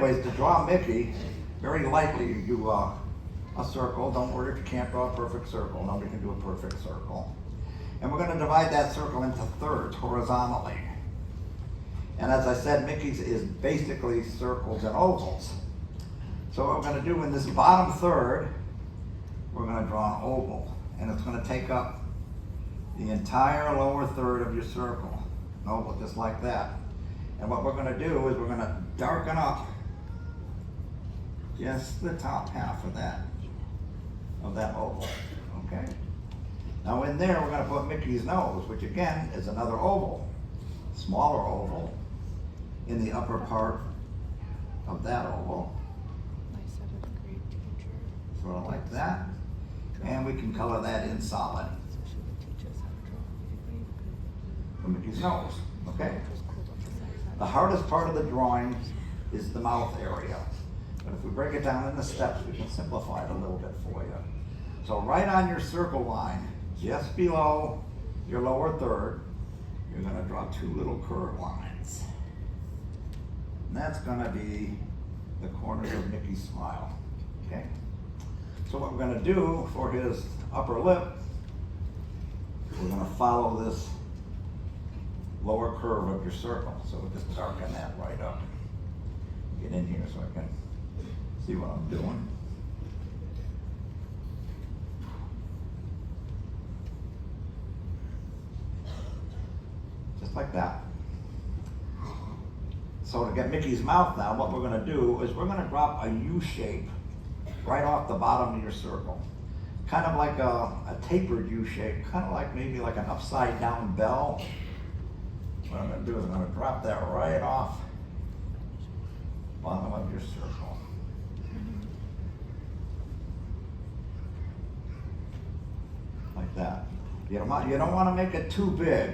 anyways, to draw Mickey, very lightly you do a circle. Don't worry if you can't draw a perfect circle. Nobody can do a perfect circle. And we're going to divide that circle into thirds horizontally. And as I said, Mickey's is basically circles and ovals. So what we're going to do in this bottom third, we're going to draw an oval. And it's going to take up the entire lower third of your circle. An oval just like that. And what we're going to do is we're going to darken up just the top half of that oval. Okay? Now in there we're going to put Mickey's nose, which again is another oval, smaller oval, in the upper part of that oval. Sort of like that. And we can color that in solid for Mickey's nose. Okay? The hardest part of the drawing is the mouth area. But if we break it down into steps, we can simplify it a little bit for you. So right on your circle line, just below your lower third, you're going to draw two little curved lines. And that's going to be the corners of Mickey's smile. Okay? So what we're going to do for his upper lip, we're going to follow this lower curve of your circle. So we'll just darken that right up. Get in here so I can see what I'm doing. Just like that. So to get Mickey's mouth now, what we're going to do is we're going to drop a U shape right off the bottom of your circle. Kind of like a tapered U shape, kind of like maybe like an upside down bell. What I'm going to do is I'm going to drop that right off the bottom of your circle. Like that. You don't want to make it too big.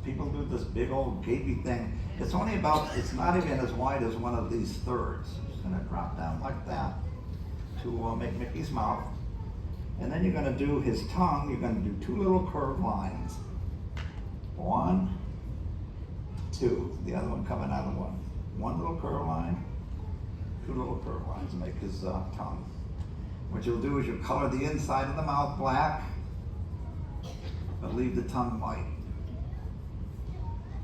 People do this big old gapy thing. It's only about, it's not even as wide as one of these thirds. I'm just going to drop down like that to make Mickey's mouth. And then you're going to do his tongue. You're going to do two little curved lines. One, two. The other one coming out of one. One little curved line, two little curved lines to make his tongue. What you'll do is you'll color the inside of the mouth black, but leave the tongue white.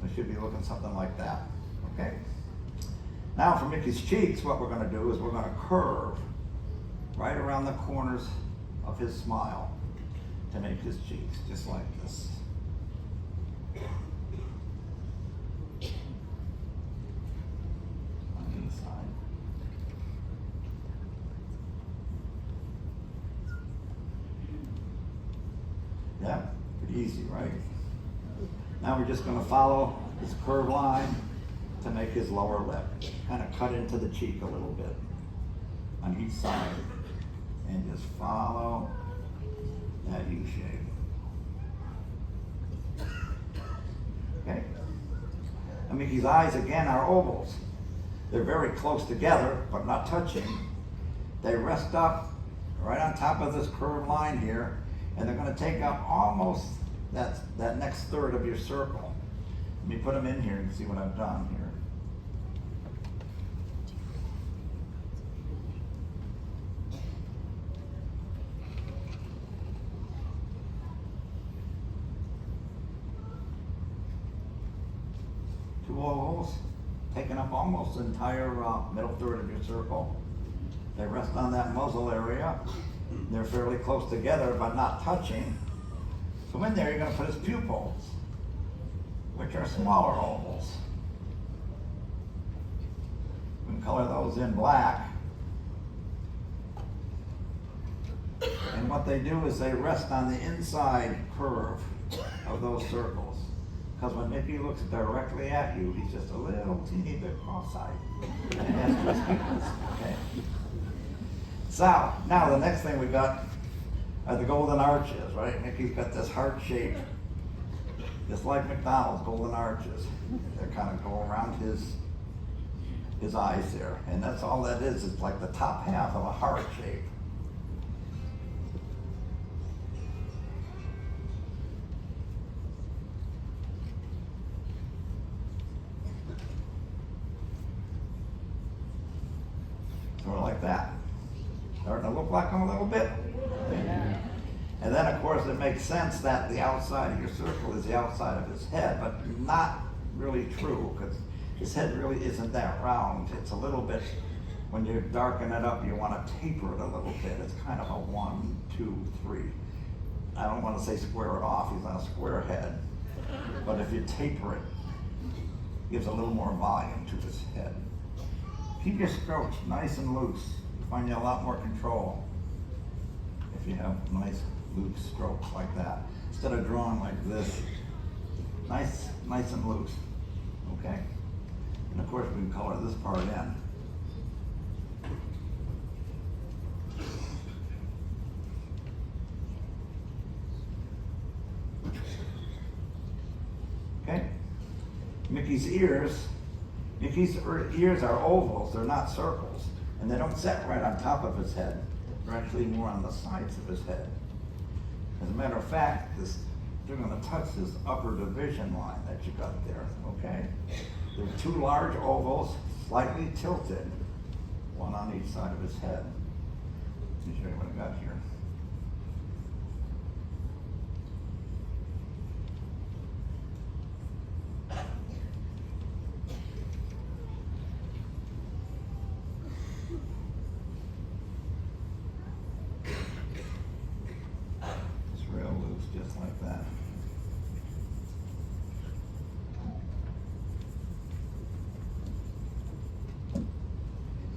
It should be looking something like that. Okay? Now for Mickey's cheeks, what we're going to do is we're going to curve right around the corners of his smile to make his cheeks, just like this. On the inside. Yeah, pretty easy, right? Now we're just going to follow this curved line to make his lower lip. Kind of cut into the cheek a little bit on each side. And just follow that U shape. Okay? And Mickey's eyes, again, are ovals. They're very close together, but not touching. They rest up right on top of this curved line here, and they're going to take up almost that next third of your circle. Let me put them in here and see what I've done here. Two ovals, taking up almost the entire middle third of your circle. They rest on that muzzle area. They're fairly close together, but not touching. So in there, you're going to put his pupils, which are smaller ovals. We can color those in black. And what they do is they rest on the inside curve of those circles. Because when Mickey looks directly at you, he's just a little teeny bit cross-eyed. And that's his pupils, okay? So, now the next thing we got are the golden arches, right? Mickey's got this heart shape, just like McDonald's golden arches. They kind of go around his eyes there. And that's all that is. It's like the top half of a heart shape. look like him a little bit? And then, of course, it makes sense that the outside of your circle is the outside of his head, but not really true, because his head really isn't that round. It's a little bit, when you darken it up, you want to taper it a little bit. It's kind of a 1, 2, 3. I don't want to say square it off. He's on a square head. But if you taper it, it gives a little more volume to his head. Keep your strokes nice and loose. You find you a lot more control if you have nice loose strokes like that. Instead of drawing like this, nice and loose, okay? And of course we can color this part in. Okay? Mickey's ears are ovals, they're not circles, and they don't set right on top of his head. They're actually more on the sides of his head. As a matter of fact, they're going to touch this upper division line that you got there, okay? There are 2 large ovals, slightly tilted, one on each side of his head. Let me show you what I got here. Just like that.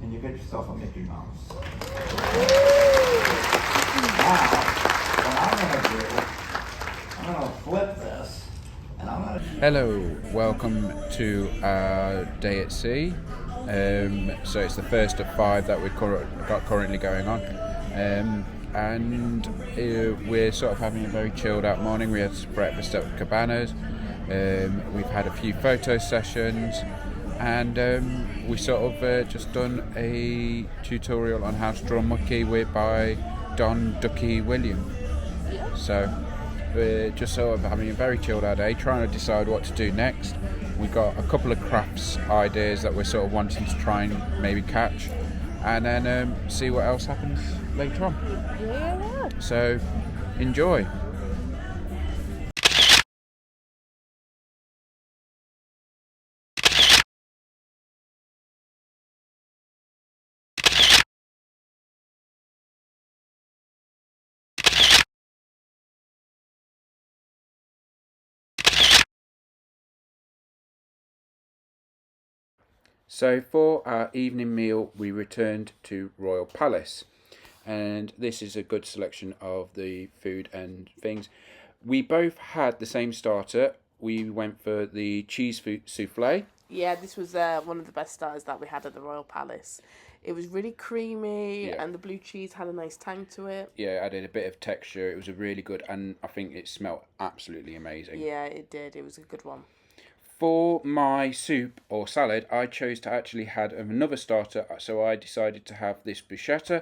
And you get yourself a Mickey Mouse. Now, what I'm going to do, I'm going to flip this, and I'm going to... Hello, welcome to our day at sea. So it's the first of 5 that we've got currently going on. And we're sort of having a very chilled out morning. We had breakfast at Cabanas, we've had a few photo sessions, and we sort of just done a tutorial on how to draw Mucky by Ducky Williams. So we're just sort of having a very chilled out day, trying to decide what to do next. We've got a couple of crafts ideas that we're sort of wanting to try and maybe catch, and then see what else happens later on. Yeah. So, enjoy. So for our evening meal, we returned to Royal Palace, and this is a good selection of the food and things. We both had the same starter. We went for the cheese souffle. Yeah, this was one of the best starters that we had at the Royal Palace. It was really creamy, and the blue cheese had a nice tang to it. Yeah, it added a bit of texture. It was a really good, and I think it smelled absolutely amazing. Yeah, it did. It was a good one. For my soup or salad, I chose to actually have another starter, so I decided to have this bruschetta.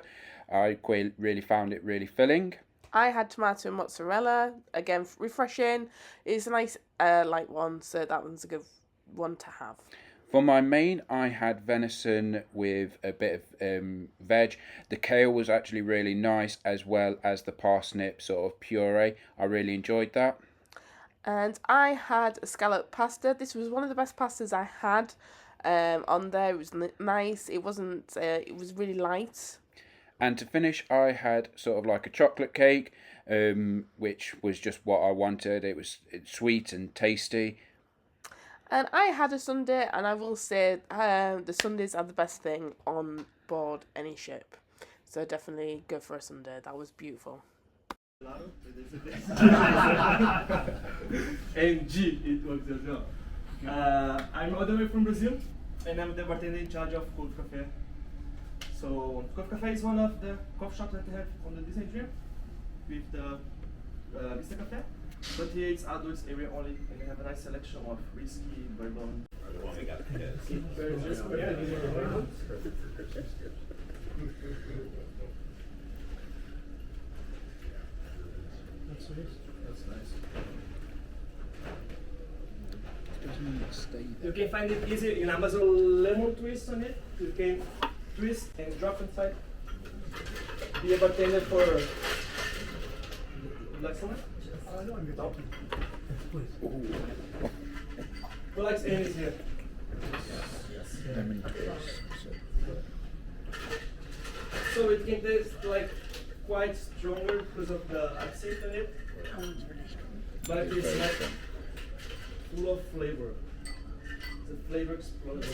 I really found it really filling. I had tomato and mozzarella, again refreshing. It's a nice light one, so that one's a good one to have. For my main, I had venison with a bit of veg. The kale was actually really nice, as well as the parsnip sort of puree. I really enjoyed that. And I had a scallop pasta. This was one of the best pastas I had on there. It was nice. It wasn't. It was really light. And to finish, I had sort of like a chocolate cake, which was just what I wanted. It's sweet and tasty. And I had a sundae, and I will say the sundaes are the best thing on board any ship. So definitely go for a sundae. That was beautiful. And G, it works as well. I'm all the way from Brazil, and I'm the bartender in charge of Cold Café. So, Cold Café is one of the coffee shops that we have on the Disney Dream with the Vista Café. But here it's adults area only, and we have a nice selection of whiskey, bourbon. The one we got the kids. That's nice. You can find it easy in Amazon. Lemon twist on it. You can twist and drop inside. be a bartender for. Like someone? No. Who likes Amy's here? So it can taste like quite stronger because of the accent on it, but it's like full of flavor. The flavor explodes,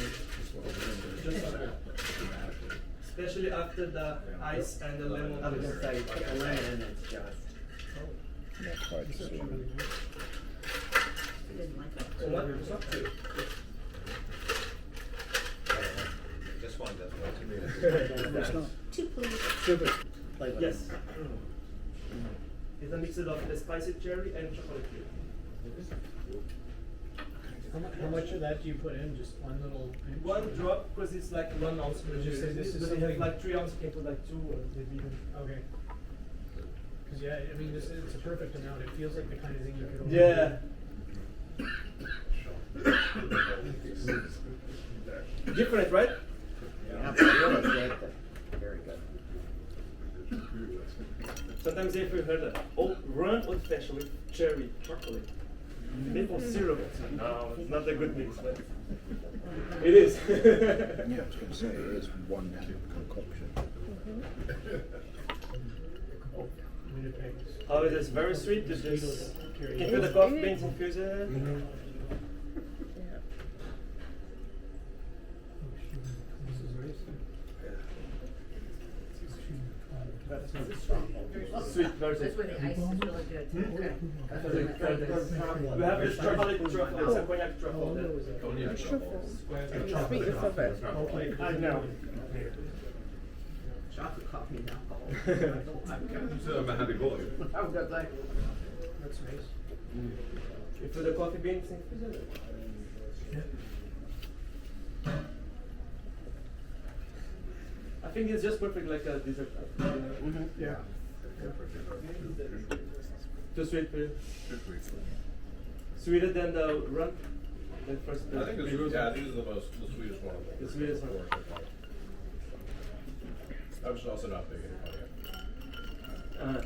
especially after the ice and the lemon. I was gonna say, put the lemon in, it's just. So what? It's not too. This one doesn't. Two, please. Super. Like Yes. It's a mix of the spicy cherry and chocolate cake. How much of that do you put in? Just one little pinch? One drop because it's like 1 ounce per Would you say this is But if you have something- like 3 ounces, you can put like 2 or maybe even. Okay. Because yeah, I mean, it's a perfect amount. It feels like the kind of thing you could only Yeah. Different, right? Yeah, really good. Very good. Sometimes if you heard that, run old fashioned with cherry chocolate. Maple syrup. No, it's not a good mix, but it is. Yeah, I was going to say it is one concoction. Oh, it is very sweet. You just you can feel the coffee beans infused. Sweet version. That's where the ice is really good. Okay. We have this chocolate truffle. It's a cognac truffle. Sweetness of it. I know. Chocolate coffee and alcohol. So I'm happy boy. Oh, good, thank you. That's nice. You feel the coffee beans infused. I think it's just perfect like a dessert. Yeah. Too sweet for you. Sweeter than the rum. The first. I think these are the sweetest one. The sweetest one. I'm just also not big into cognac.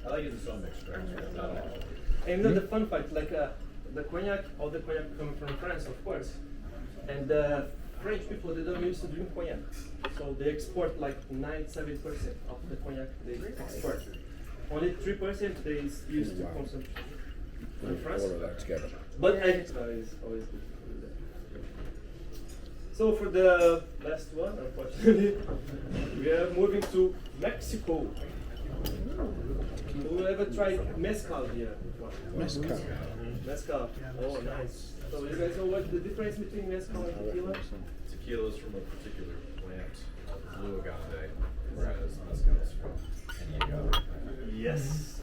I like it to some extent, but not all. And you know the fun fact, like the cognac, all the cognac coming from France, of course. And the French people, they don't used to drink cognac. So they export like 97% of the cognac they export. Only 3% they used to consume in France. All of that together. But it's always good. So for the last one, unfortunately, we are moving to Mexico. Who ever tried mezcal here before? Mezcal. Mezcal. Oh, nice. So you guys know what the difference between mezcal and tequila? Tequila is from a particular plant, blue agave, whereas mezcal is from any agave. Yes.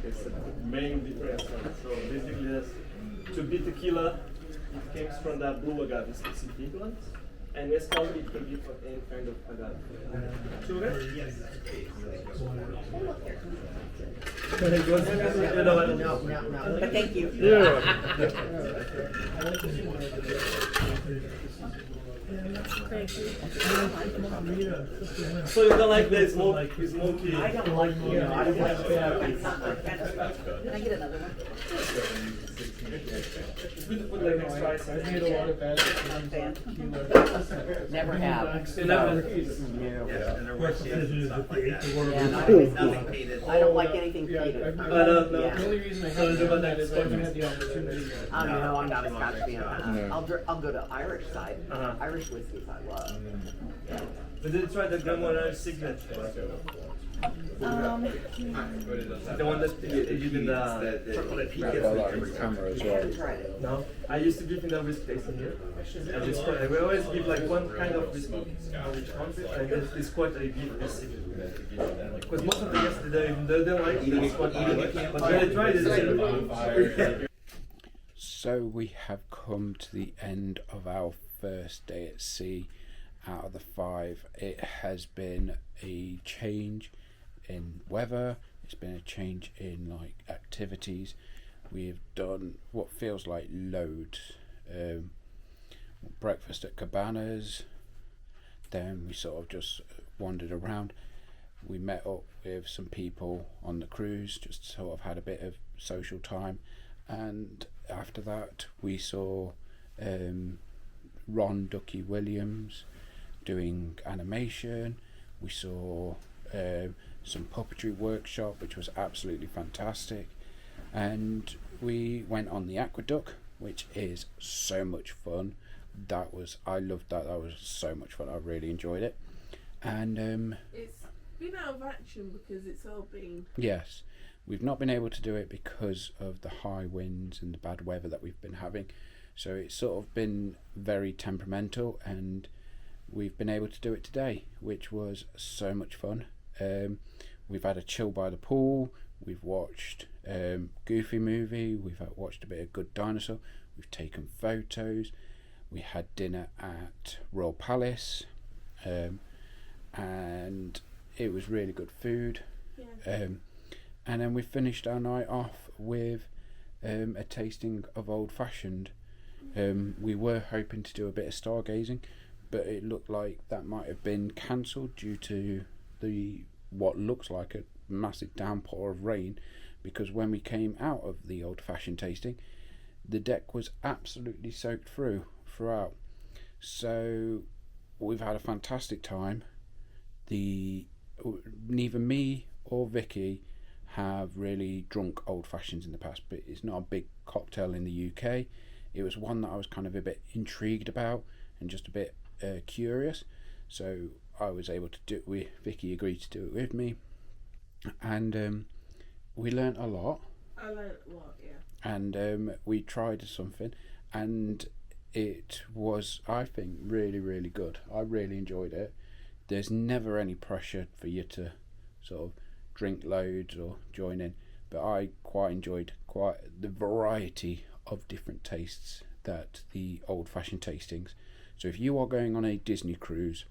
It's the main difference. So basically, that's, to be tequila, it comes from the blue agave specific one, and mezcal it can be from any kind of agave. Sugar? Yes. No. But thank you. So you don't like the smoky? I don't like, I don't like Can I get another one? It's good to put like extra ice. I've made a lot of bad Never have. I don't like anything peated. The only reason I haven't done that is I haven't had the opportunity. Oh no, I'm not a Scotch fan. No. I'll go to Irish side. Irish whiskeys I love. But did you try the Grandmother signature? The one that you did the chocolate pecan. Well, like with camera as I haven't well. tried it. No, I used to give in the whiskey tasting here. And it's quite, we always give like one kind of whiskey in each country, and this quite I give this signature. Because most of the guests they don't like this one, but when I tried it, So we have come to the end of our first day at sea out of the 5. It has been a change in weather, it's been a change in like activities. We've done what feels like loads. Breakfast at Cabanas, then we sort of just wandered around. we met up with some people on the cruise, just sort of had a bit of social time, and after that we saw Ducky Williams doing animation. We saw some puppetry workshop, which was absolutely fantastic, and we went on the aqueduct, which is so much fun. I loved that. That was so much fun. I really enjoyed it. And It's been out of action because it's all been... yes, we've not been able to do it because of the high winds and the bad weather that we've been having. So it's sort of been very temperamental, and we've been able to do it today, which was so much fun. We've had a chill by the pool. We've watched Goofy movie. We've watched a bit of Good Dinosaur. We've taken photos. We had dinner at Royal Palace, and it was really good food. Yeah. And then we finished our night off with a tasting of Old Fashioned. We were hoping to do a bit of stargazing, but it looked like that might have been cancelled due to what looks like a massive downpour of rain, because when we came out of the Old Fashioned tasting, the deck was absolutely soaked throughout. So we've had a fantastic time. Neither me or Vicky have really drunk Old Fashions in the past, but it's not a big cocktail in the UK. It was one that I was kind of a bit intrigued about and just a bit curious, so I was able to do it. Vicky agreed to do it with me, and we learnt a lot. I learned a lot, yeah. And we tried something, and it was, I think, really, really good. I really enjoyed it. There's never any pressure for you to sort of drink loads or join in, but I quite enjoyed the variety of different tastes that the Old Fashioned tastings. So if you are going on a Disney cruise,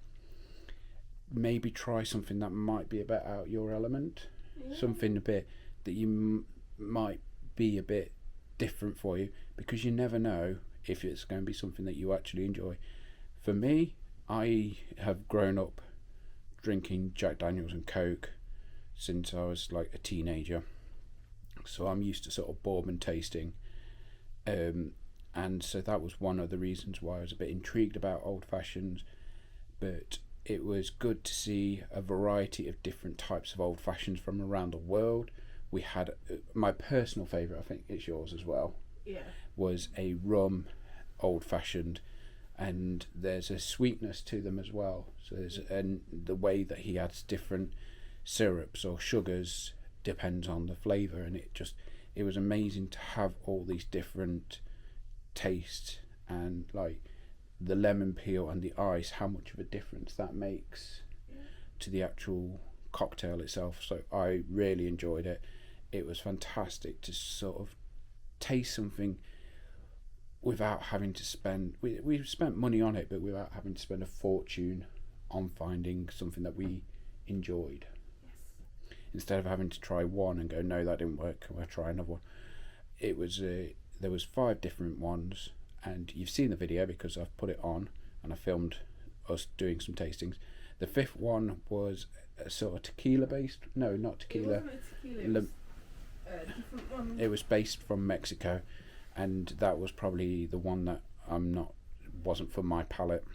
maybe try something that might be a bit out your element, something a bit that you might be a bit different for you, because you never know if it's going to be something that you actually enjoy. For me, I have grown up drinking Jack Daniels and Coke since I was like a teenager, so I'm used to sort of bourbon tasting, and so that was one of the reasons why I was a bit intrigued about Old Fashions. But it was good to see a variety of different types of Old Fashions from around the world. We had my personal favourite, I think it's yours as well, was a rum Old Fashioned, and there's a sweetness to them as well. So and the way that he adds different syrups or sugars depends on the flavour, and it was amazing to have all these different tastes, and like the lemon peel and the ice, how much of a difference that makes to the actual cocktail itself. So I really enjoyed it. It was fantastic to sort of taste something without having to spend, we spent money on it, but without having to spend a fortune on finding something that we enjoyed. Instead of having to try one and go, no, that didn't work, I'll try another one. It was there was 5 different ones, and you've seen the video because I've put it on and I filmed us doing some tastings. The 5th one was a sort of tequila based, no, not tequila. It wasn't a tequila, it was a different one. It was based from Mexico, and that was probably the one that wasn't for my palate.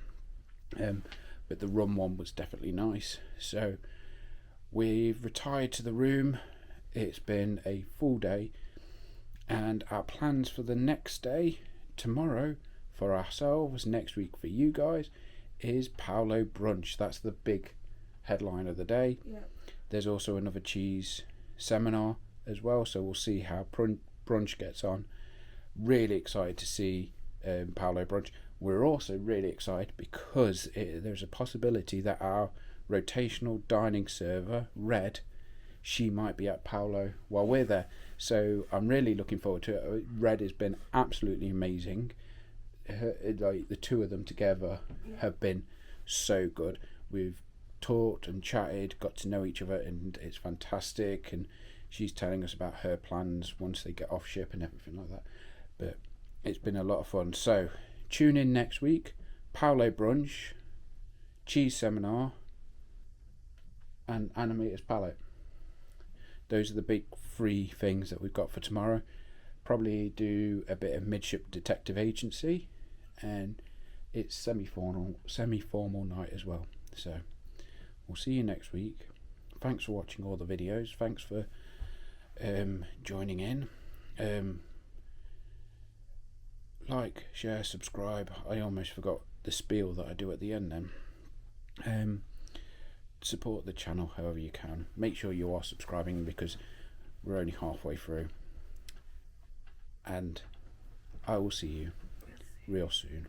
But the rum one was definitely nice. So we've retired to the room. It's been a full day, and our plans for the next day, tomorrow for ourselves, next week for you guys, is Paolo brunch. That's the big headline of the day. There's also another cheese seminar as well, so we'll see how brunch gets on. Really excited to see Paolo brunch. We're also really excited because there's a possibility that our rotational dining server, Red, she might be at Paolo while we're there. So I'm really looking forward to it. Red has been absolutely amazing. Like the two of them together have been so good. We've talked and chatted, got to know each other, and it's fantastic. And she's telling us about her plans once they get off ship and everything like that. But it's been a lot of fun. So tune in next week. Paolo brunch, cheese seminar, and animator's palette. Those are the big 3 things that we've got for tomorrow. Probably do a bit of midship detective agency, and it's semi-formal night as well. So we'll see you next week. Thanks for watching all the videos. Thanks for joining in. Like, share, subscribe. I almost forgot the spiel that I do at the end then. Support the channel however you can. Make sure you are subscribing because we're only halfway through. And I will see you real soon.